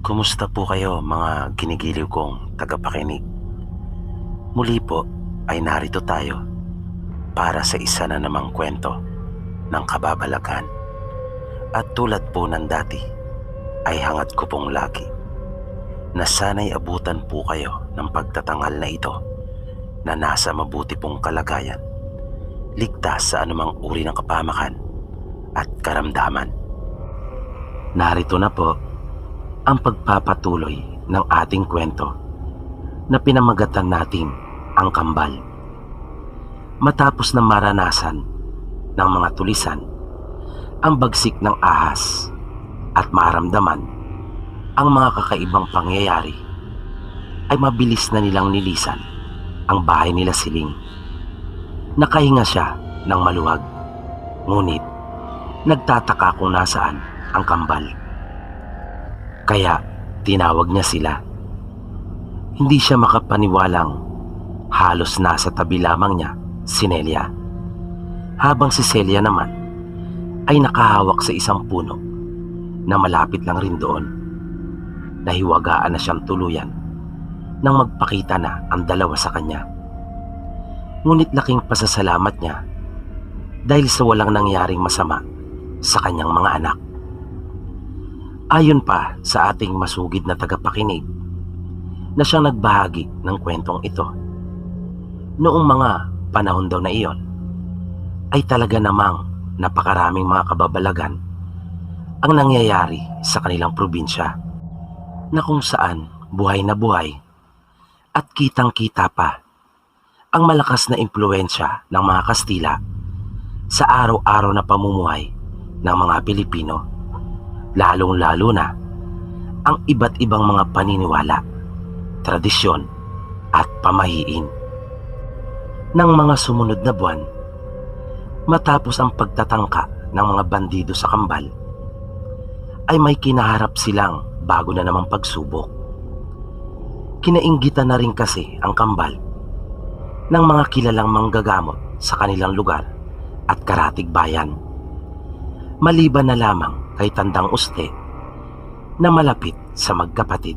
Kumusta po kayo mga ginigiliw kong tagapakinig? Muli po ay narito tayo para sa isa na namang kwento ng kababalagan. At tulad po ng dati ay hangad ko pong lagi na sana'y abutan po kayo ng pagtatangal na ito na nasa mabuti pong kalagayan, ligtas sa anumang uri ng kapamakan at karamdaman. Narito na po ang pagpapatuloy ng ating kwento na pinamagatan nating ang kambal. Matapos na maranasan ng mga tulisan ang bagsik ng ahas at maramdaman ang mga kakaibang pangyayari, ay mabilis na nilang nilisan ang bahay nila Siling. Nakahinga siya ng maluwag, ngunit nagtataka kung nasaan ang kambal. Kaya tinawag niya sila. Hindi siya makapaniwalang halos nasa tabi lamang niya si Nelia, habang si Celia naman ay nakahawak sa isang puno na malapit lang rin doon. Nahiwagaan na siyang tuluyan nang magpakita na ang dalawa sa kanya. Ngunit laking pasasalamat niya dahil sa walang nangyaring masama sa kanyang mga anak. Ayon pa sa ating masugid na tagapakinig na siyang nagbahagi ng kwentong ito, noong mga panahon daw na iyon ay talaga namang napakaraming mga kababalagan ang nangyayari sa kanilang probinsya, na kung saan buhay na buhay at kitang-kita pa ang malakas na impluwensya ng mga Kastila sa araw-araw na pamumuhay ng mga Pilipino, lalong-lalo na ang iba't ibang mga paniniwala, tradisyon at pamahiin. Ng mga sumunod na buwan, matapos ang pagtatangka ng mga bandido sa kambal, ay may kinaharap silang bago na namang pagsubok. Kinainggitan na rin kasi ang kambal ng mga kilalang manggagamot sa kanilang lugar at karatig bayan, maliban na lamang kay Tandang Uste na malapit sa magkapatid.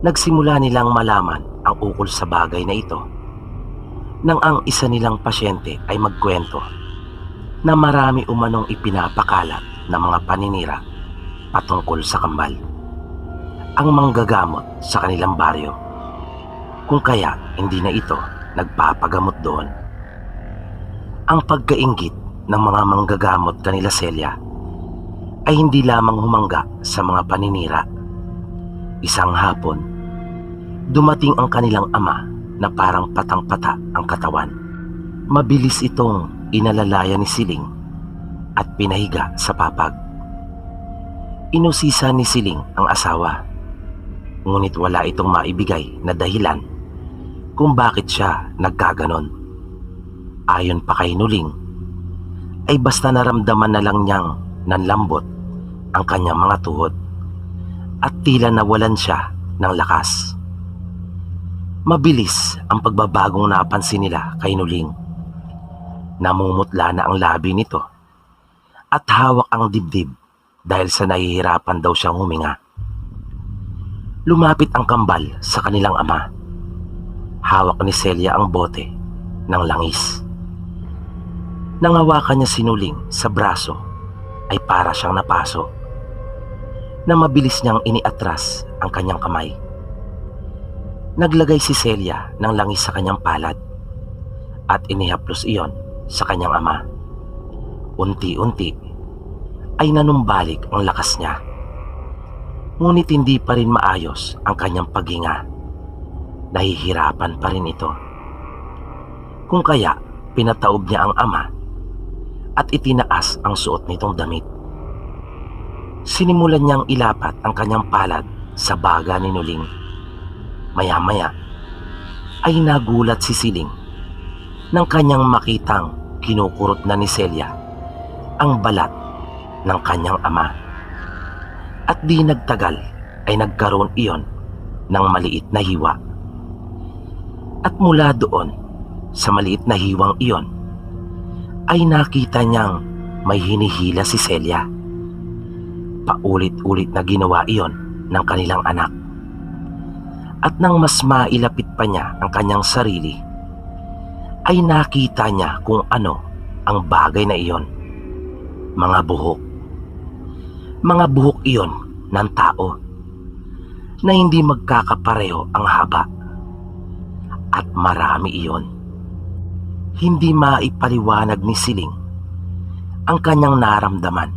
Nagsimula nilang malaman ang ukol sa bagay na ito nang ang isa nilang pasyente ay magkwento na marami umanong ipinapakalat ng mga paninira patungkol sa kambal ang manggagamot sa kanilang baryo, kung kaya hindi na ito nagpapagamot doon. Ang pagkainggit ng mga manggagamot kanila Celia ay hindi lamang humangga sa mga paninira. Isang hapon, dumating ang kanilang ama na parang patang-pata ang katawan. Mabilis itong inalalaya ni Siling at pinahiga sa papag. Inusisa ni Siling ang asawa, ngunit wala itong maibigay na dahilan kung bakit siya nagkaganon. Ayon pa kay Nuling, ay basta naramdaman na lang niyang nanlambot ang kanyang mga tuhod at tila nawalan siya ng lakas. Mabilis ang pagbabagong napansin nila kay Nuling. Namumutla na ang labi nito at hawak ang dibdib dahil sa nahihirapan daw siyang huminga. Lumapit ang kambal sa kanilang ama. Hawak ni Celia ang bote ng langis. Nang hawakan niya si Nuling sa braso ay para siyang napaso, na mabilis niyang iniatras ang kanyang kamay. Naglagay si Celia ng langis sa kanyang palad at inihaplos iyon sa kanyang ama. Unti-unti ay nanumbalik ang lakas niya, ngunit hindi pa rin maayos ang kanyang paghinga. Nahihirapan pa rin ito, kung kaya pinataob niya ang ama at itinaas ang suot nitong damit. Sinimulan niyang ilapat ang kanyang palad sa baga ni Nuling. Maya-maya ay nagulat si Siling nang kanyang makitang kinukurot na ni Celia ang balat ng kanyang ama. At di nagtagal ay nagkaroon iyon ng maliit na hiwa. At mula doon sa maliit na hiwang iyon ay nakita niyang may hinihila si Celia. paulit-ulit na ginawa iyon ng kanilang anak. At nang mas mailapit pa niya ang kanyang sarili, ay nakita niya kung ano ang bagay na iyon. Mga buhok. Mga buhok iyon ng tao na hindi magkakapareho ang haba. At marami iyon. Hindi maipaliwanag ni Siling ang kanyang naramdaman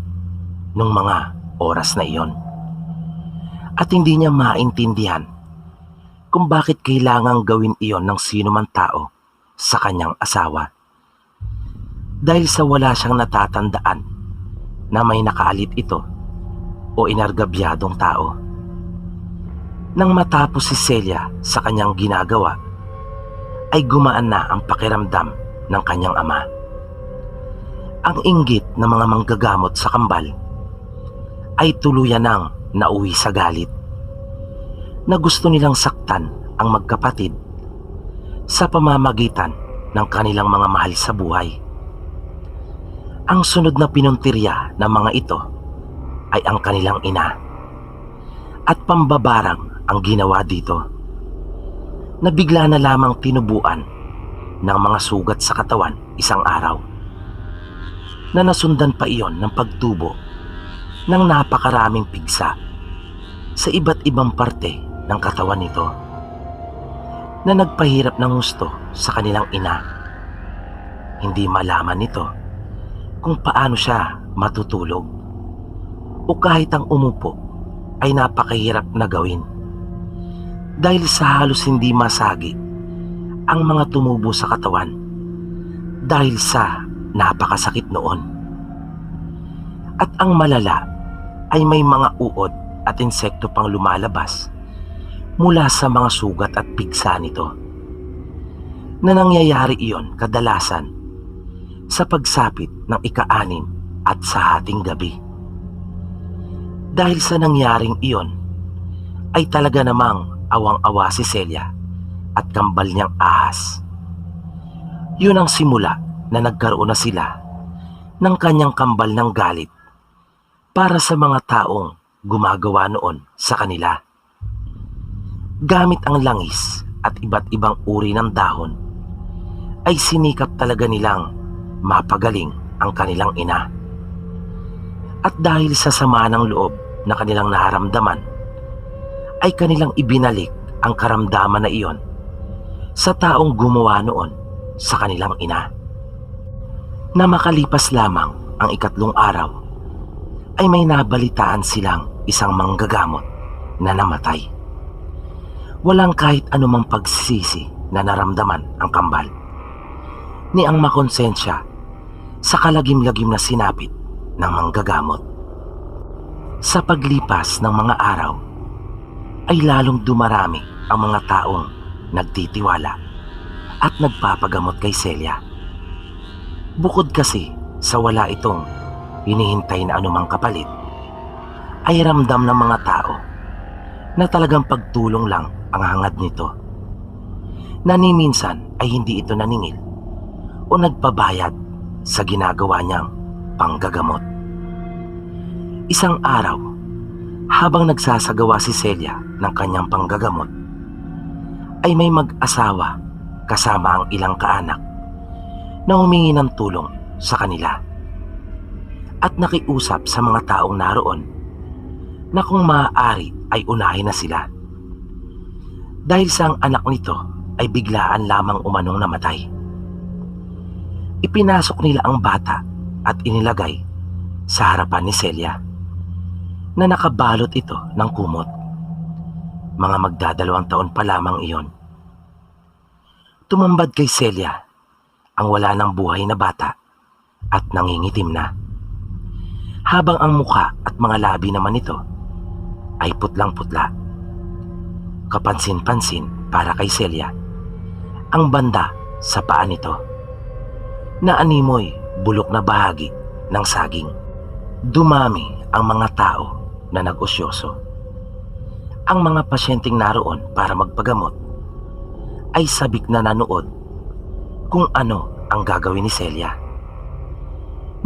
nung mga oras na iyon. At hindi niya maintindihan kung bakit kailangang gawin iyon ng sino man tao sa kanyang asawa. Dahil sa wala siyang natatandaan na may nakaalit ito o inargabyadong tao. Nang matapos si Celia sa kanyang ginagawa, ay gumaan na ang pakiramdam ng kanyang ama. Ang inggit ng mga manggagamot sa kambal ay tuluyan nang nauwi sa galit, na gusto nilang saktan ang magkapatid sa pamamagitan ng kanilang mga mahal sa buhay. Ang sunod na pinuntirya ng mga ito ay ang kanilang ina, at pambabarang ang ginawa dito, na bigla na lamang tinubuan ng mga sugat sa katawan isang araw, na nasundan pa iyon ng pagtubo ng napakaraming pigsa sa iba't ibang parte ng katawan nito, na nagpahirap ng gusto sa kanilang ina. Hindi malaman nito kung paano siya matutulog, o kahit ang umupo ay napakahirap na gawin, dahil sa halos hindi masagi ang mga tumubo sa katawan dahil sa napakasakit noon. At ang malala ay may mga uod at insekto pang lumalabas mula sa mga sugat at pigsa nito, na nangyayari iyon kadalasan sa pagsapit ng ika-6 at sa hating gabi. Dahil sa nangyaring iyon ay talaga namang awang-awa si Celia at kambal niyang ahas. Yun ang simula na nagkaroon na sila ng kanyang kambal ng galit para sa mga taong gumagawa noon sa kanila. Gamit ang langis at iba't ibang uri ng dahon, ay sinikap talaga nilang mapagaling ang kanilang ina. At dahil sa sama ng loob na kanilang naramdaman, ay kanilang ibinalik ang karamdaman na iyon sa taong gumawa noon sa kanilang ina. Na makalipas lamang ang 3 araw, ay may nabalitaan silang isang manggagamot na namatay. Walang kahit anumang pagsisisi na naramdaman ang kambal, ni ang makonsensya sa kalagim-lagim na sinapit ng manggagamot. Sa paglipas ng mga araw, ay lalong dumarami ang mga taong nagtitiwala at nagpapagamot kay Celia. Bukod kasi sa wala itong hinihintay na anumang kapalit, ay ramdam ng mga tao na talagang pagtulong lang ang hangad nito, na ni minsan ay hindi ito naningil o nagpabayad sa ginagawa niyang panggagamot. Isang araw, habang nagsasagawa si Celia ng kanyang panggagamot, ay may mag-asawa kasama ang ilang kaanak na humingi ng tulong sa kanila, at nakiusap sa mga taong naroon na kung maaari ay unahin na sila, dahil sa ang anak nito ay biglaan lamang umanong namatay. Ipinasok nila ang bata at inilagay sa harapan ni Celia, na nakabalot ito ng kumot. Mga magdadalawang taon pa lamang iyon. Tumambad kay Celia ang wala ng buhay na bata at nangingitim na, habang ang muka at mga labi naman nito ay putlang-putla. Kapansin-pansin para kay Celia ang banda sa paa nito, na animoy bulok na bahagi ng saging. Dumami ang mga tao na nag-osyoso. Ang mga pasyenteng naroon para magpagamot ay sabik na nanood kung ano ang gagawin ni Celia.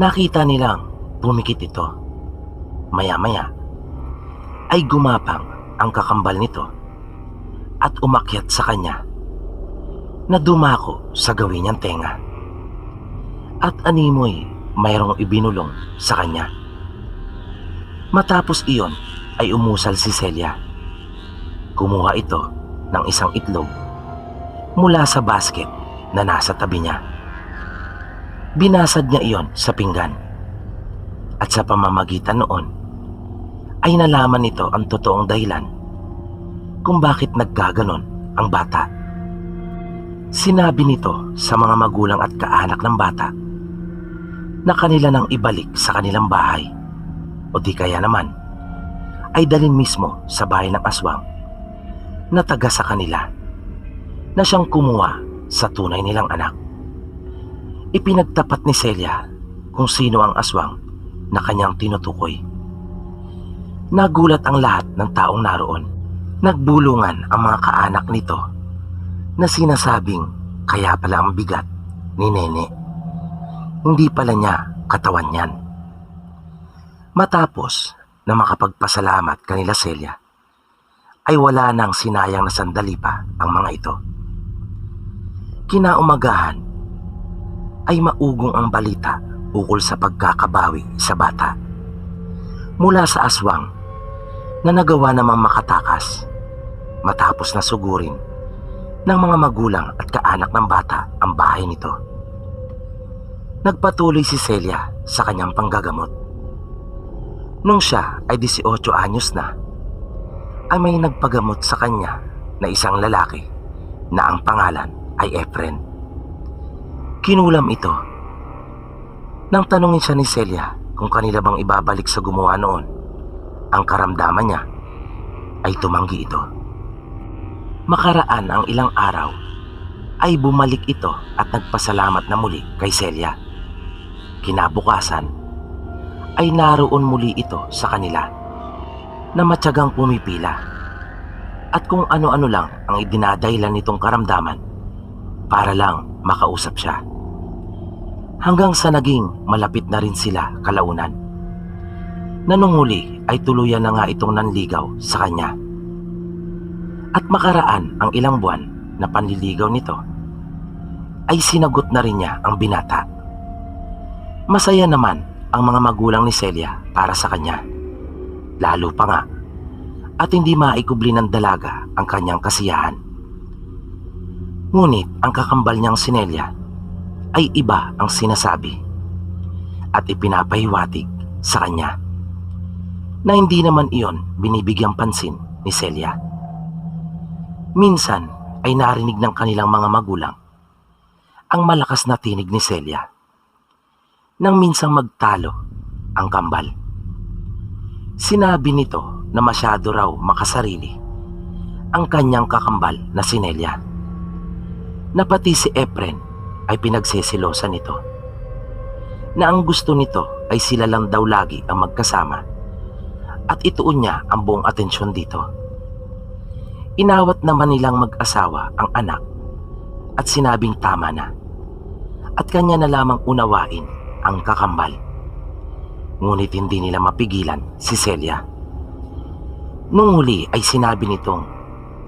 Nakita nilang pumikit ito, Maya-maya ay gumapang ang kakambal nito at umakyat sa kanya na dumako sa gawin niyang tenga. At animoy mayroong ibinulong sa kanya. Matapos iyon ay umusal si Celia. Kumuha ito ng isang itlog mula sa basket na nasa tabi niya. Binasad niya iyon sa pinggan. At sa pamamagitan noon ay nalaman nito ang totoong dahilan kung bakit naggaganon ang bata. Sinabi nito sa mga magulang at kaanak ng bata na kanila nang ibalik sa kanilang bahay o di kaya naman ay dalhin mismo sa bahay ng aswang na taga sa kanila na siyang kumuha sa tunay nilang anak. Ipinagtapat ni Celia kung sino ang aswang na kanyang tinutukoy. Nagulat ang lahat ng taong naroon. Nagbulungan ang mga kaanak nito na sinasabing kaya pala ang bigat ni Nene. Hindi pala niya katawan yan. Matapos na makapagpasalamat kanila Celia, ay wala nang sinayang na sandali pa ang mga ito. Kinaumagahan ay maugong ang balita ukol sa pagkakabawi sa bata mula sa aswang na nagawa namang makatakas matapos na sugurin ng mga magulang at kaanak ng bata ang bahay nito. Nagpatuloy si Celia sa kanyang panggagamot. Nung siya ay 18 anyos na, ay may nagpagamot sa kanya na isang lalaki na ang pangalan ay Efren. Kinulam ito. Nang tanungin siya ni Celia kung kanila bang ibabalik sa gumawa noon ang karamdaman niya, ay tumanggi ito. Makaraan ang ilang araw ay bumalik ito at nagpasalamat na muli kay Celia. Kinabukasan ay naroon muli ito sa kanila na matyagang pumipila at kung ano-ano lang ang idinadahilan nitong karamdaman para lang makausap siya. Hanggang sa naging malapit na rin sila kalaunan, na nung huli ay tuluyan na nga itong nanligaw sa kanya. At makaraan ang ilang buwan na panliligaw nito, ay sinagot na rin niya ang binata. Masaya naman ang mga magulang ni Celia para sa kanya. Lalo pa nga at hindi maikubli ng dalaga ang kanyang kasiyahan. Ngunit ang kakambal niyang si Nelia ay iba ang sinasabi at ipinapahiwatig sa kanya na hindi naman iyon binibigyang pansin ni Celia. Minsan ay narinig ng kanilang mga magulang ang malakas na tinig ni Celia nang minsang magtalo ang kambal. Sinabi nito na masyado raw makasarili ang kanyang kakambal na si Nelia, na pati si Efren ay pinagsisilosan nito, na ang gusto nito ay sila lang daw lagi ang magkasama at ituon niya ang buong atensyon dito. Inawat naman nilang mag-asawa ang anak at sinabing tama na at kanya na lamang unawain ang kakambal. Ngunit hindi nila mapigilan si Celia. Nung huli ay sinabi nitong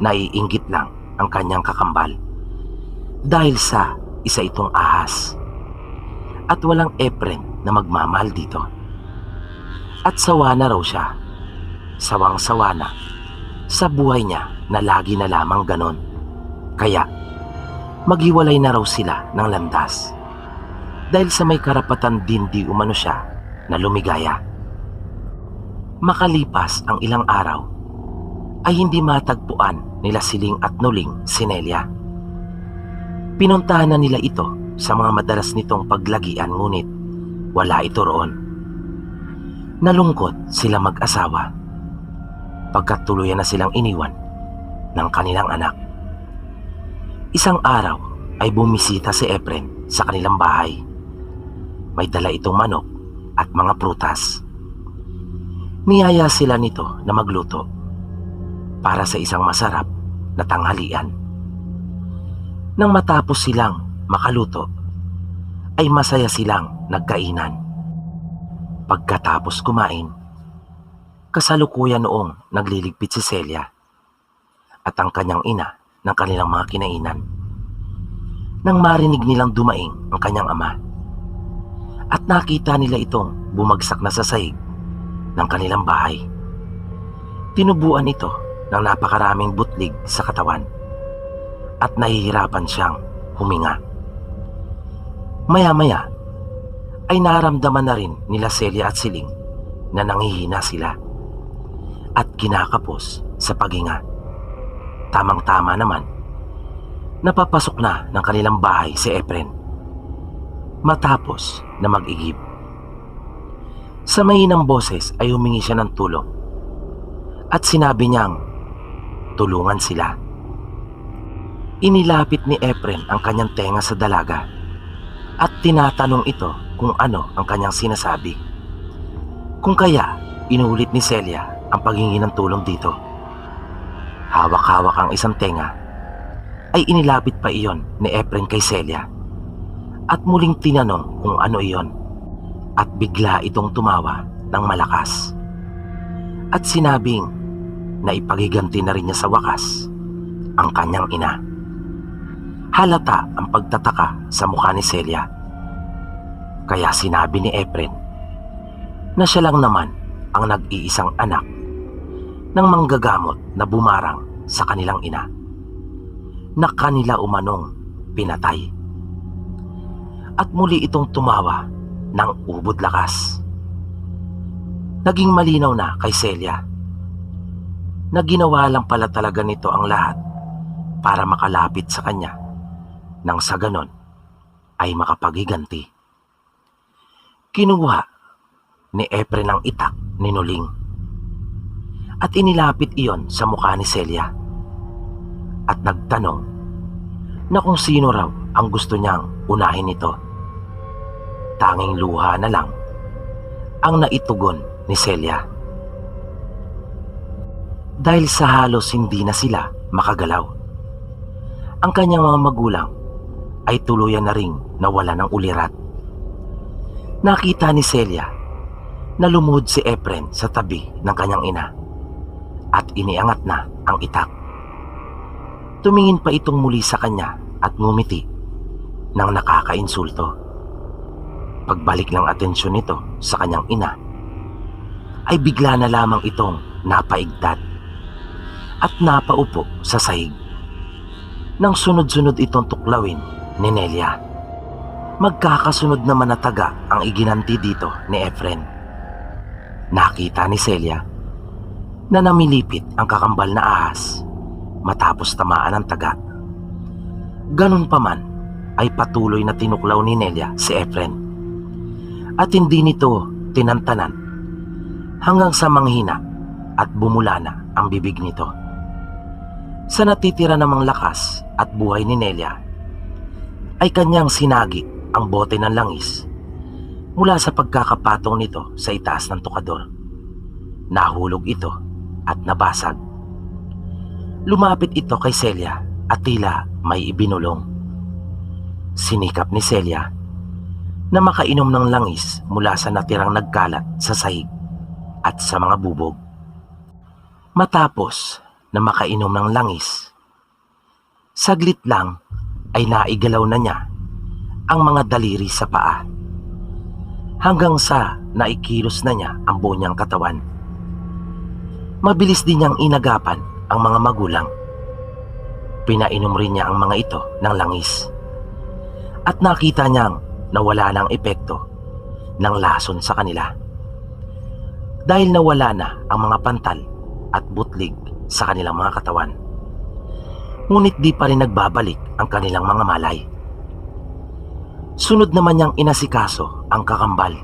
naiinggit lang ang kanyang kakambal dahil sa isa itong ahas at walang Efren na magmamahal dito. At sawa na raw siya, sawang-sawa na sa buhay niya na lagi na lamang ganon. Kaya maghiwalay na raw sila ng landas dahil sa may karapatan din di umano siya na lumigaya. Makalipas ang ilang araw ay hindi matagpuan nila Siling at Nuling si Nelia. Pinuntahan na nila ito sa mga madalas nitong paglagian ngunit wala ito roon. Nalungkot sila mag-asawa pagkat tuluyan na silang iniwan ng kanilang anak. Isang araw ay bumisita si Efren sa kanilang bahay. May dala itong manok at mga prutas. Niyaya sila nito na magluto para sa isang masarap na tanghalian. Nang matapos silang makaluto, ay masaya silang nagkainan. Pagkatapos kumain, Kasalukuyan noong nagliligpit si Celia at ang kanyang ina ng kanilang mga kinainan. Nang marinig nilang dumaing ang kanyang ama at nakita nila itong bumagsak na sa sahig ng kanilang bahay. Tinubuan ito ng napakaraming butlig sa katawan at nahihirapan siyang huminga. Maya-maya ay naramdaman na rin nila Celia at Siling na nanghihina sila at kinakapos sa paghinga. Tamang-tama naman, napapasok na ng kanilang bahay si Efren matapos na mag-igib. Sa mahinang boses ay humingi siya ng tulong at sinabi niyang tulungan sila. Inilapit ni Efren ang kanyang tenga sa dalaga at tinatanong ito kung ano ang kanyang sinasabi. Kung kaya inulit ni Celia ang paghingi ng tulong dito. Hawak-hawak ang isang tenga ay inilapit pa iyon ni Efren kay Celia at muling tinanong kung ano iyon at bigla itong tumawa ng malakas at sinabing na ipagiganti na rin niya sa wakas ang kanyang ina. Halata ang pagtataka sa mukha ni Celia kaya sinabi ni Efren na siya lang naman ang nag-iisang anak ng manggagamot na bumarang sa kanilang ina na kanila umanong pinatay. At muli itong tumawa ng ubod lakas. Naging malinaw na kay Celia na ginawa lang pala talaga nito ang lahat para makalapit sa kanya nang sa ganon ay makapaghiganti. Kinuha ni Efren ang itak ni Nuling at inilapit iyon sa mukha ni Celia at nagtanong na kung sino raw ang gusto niyang unahin nito. Tanging luha na lang ang naitugon ni Celia. Dahil sa halos hindi na sila makagalaw, ang kanyang mga magulang ay tuluyan na ring nawala ng ulirat. Nakita ni Celia na lumuhod si Efren sa tabi ng kanyang ina at iniangat na ang itak. Tumingin pa itong muli sa kanya at ngumiti ng nakakainsulto. Pagbalik ng atensyon nito sa kanyang ina ay bigla na lamang itong napaigtat at napaupo sa sahig. Nang sunod-sunod itong tuklawin ni Nelia, magkakasunod naman na taga ang iginanti dito ni Efren. Nakita ni Celia na namilipit ang kakambal na ahas matapos tamaan ng taga. Ganun pa man ay patuloy na tinuklaw ni Nelia si Efren at hindi nito tinantanan hanggang sa manghina at bumula na ang bibig nito. Sa natitira namang lakas at buhay ni Nelia ay kanyang sinagi ang bote ng langis mula sa pagkakapatong nito sa itaas ng tukador. Nahulog ito at nabasag. Lumapit ito kay Celia at tila may ibinulong. Sinikap ni Celia na makainom ng langis mula sa natirang nagkalat sa sahig at sa mga bubog. Matapos na makainom ng langis, saglit lang ay naigalaw na niya ang mga daliri sa paa hanggang sa naikilos na niya ang buo niyang katawan. Mabilis din niyang inagapan ang mga magulang. Pinainom rin niya ang mga ito ng langis at nakita niyang nawala ng epekto ng lason sa kanila dahil nawala na ang mga pantal at butlig sa kanilang mga katawan. Ngunit di pa rin nagbabalik ang kanilang mga malay. Sunod naman niyang inasikaso ang kakambal.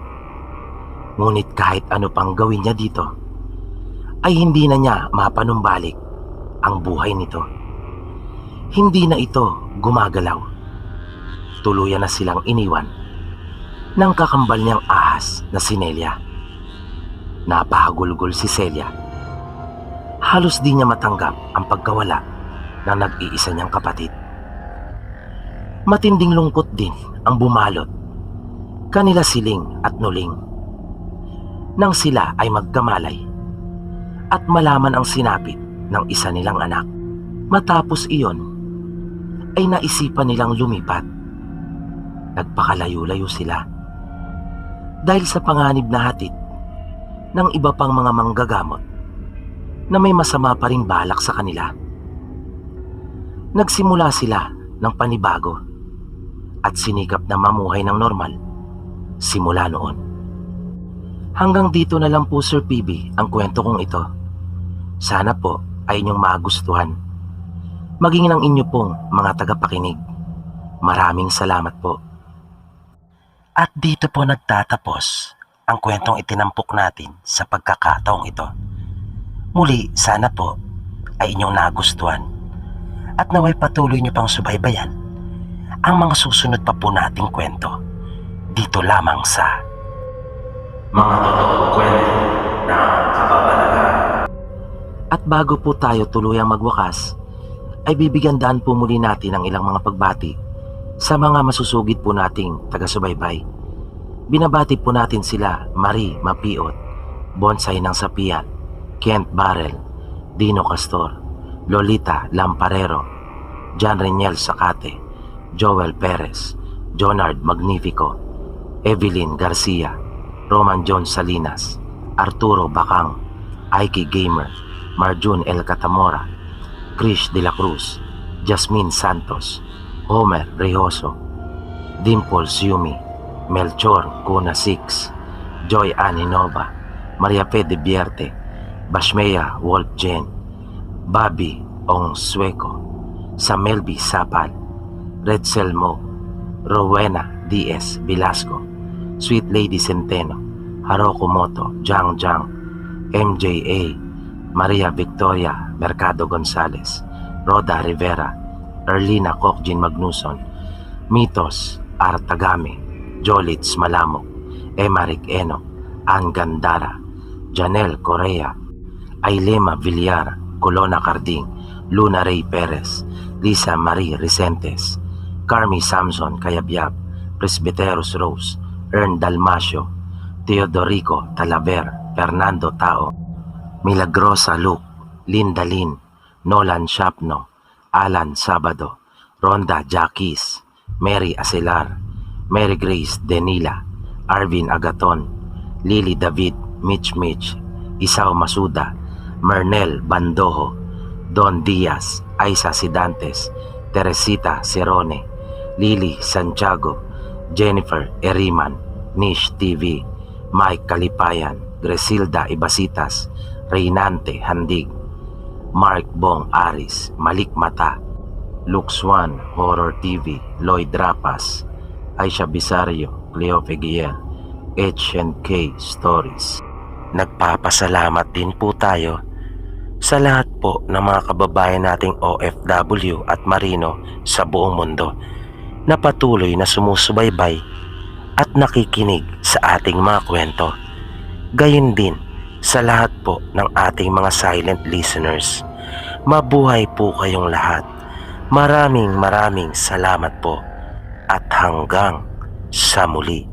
Ngunit kahit ano pang gawin niya dito, ay hindi na niya mapanumbalik ang buhay nito. Hindi na ito gumagalaw. Tuluyan na silang iniwan ng kakambal niyang ahas na si Nelia. Napahagulgol si Celia. Halos di niya matanggap ang pagkawala ng nag-iisa niyang kapatid. Matinding lungkot din ang bumalot kanila Siling at Nuling nang sila ay magkamalay at malaman ang sinapit ng isa nilang anak. Matapos iyon ay naisipan nilang lumipat. Nagpakalayo-layo sila dahil sa panganib na hatid ng iba pang mga manggagamot na may masama pa ring balak sa kanila. Nagsimula sila ng panibago at sinikap na mamuhay ng normal simula noon. Hanggang dito na lang po, Sir PB, ang kwento kong ito. Sana po ay inyong magustuhan, maging ng inyo pong mga tagapakinig. Maraming salamat po. At dito po nagtatapos ang kwentong itinampok natin sa pagkakataong ito. Muli, sana po ay inyong nagustuhan at naway patuloy niyo pang subaybayan ang mga susunod pa po nating kwento dito lamang sa Mga Totoong Kwento ng Kababalagan. At bago po tayo tuluyang magwakas, ay bibigyan daan po muli natin ang ilang mga pagbati sa mga masusugid po nating taga-subaybay. Binabati po natin sila Marie Mapiot, Bonsai ng Sapian, Kent Barrel, Dino Castor, Lolita Lamparero, John Reniel Sacate, Joel Perez, Jonard Magnifico, Evelyn Garcia, Roman John Salinas, Arturo Bacang, Aiki Gamer, Marjun El Catamora, Krish De La Cruz, Jasmine Santos, Homer Rejoso, Dimples Yumi, Melchor Cuna 6, Joy Aninova, Maria P. De Bierte, Bashmea Wolf Jen, Bobby Ong Sueco, Samelby Sapal, Red Selmo, Rowena D.S. Velasco, Sweet Lady Centeno, Haroko Moto, Jang Jang, MJA, Maria Victoria Mercado Gonzales, Roda Rivera, Erlina Kokjin Magnuson, Mitos Artagame, Jolitz Malamok, Emaric Eno, Ann Gandara, Janelle Correa, Ailema Villar, Colona Carding, Luna Ray Perez, Lisa Marie Recentes, Carmi Samson Cayabyab, Presbyteros Rose, Ern Dalmacio, Teodorico Talaver, Fernando Tao, Milagrosa Luke, Linda Lin, Nolan Shapno, Alan Sabado, Ronda Jaquis, Mary Acelar, Mary Grace Denila, Arvin Agaton, Lily David, Mitch Mitch, Isao Masuda, Mernel Bandojo, Don Diaz, Aisa Sidantes, Teresita Cerone, Lily Santiago, Jennifer Eriman, Nish TV, Mike Kalipayan, Gresilda Ibasitas, Reynante Handig, Mark Bong Aris, Malik Mata, Luxwan Horror TV, Lloyd Rapas, Aisha Bisario, Cleo Feguiel, H&K Stories. Nagpapasalamat din po tayo sa lahat po ng mga kababayan nating OFW at Marino sa buong mundo na patuloy na sumusubaybay at nakikinig sa ating mga kwento. Gayon din sa lahat po ng ating mga silent listeners. Mabuhay po kayong lahat. Maraming salamat po at hanggang sa muli.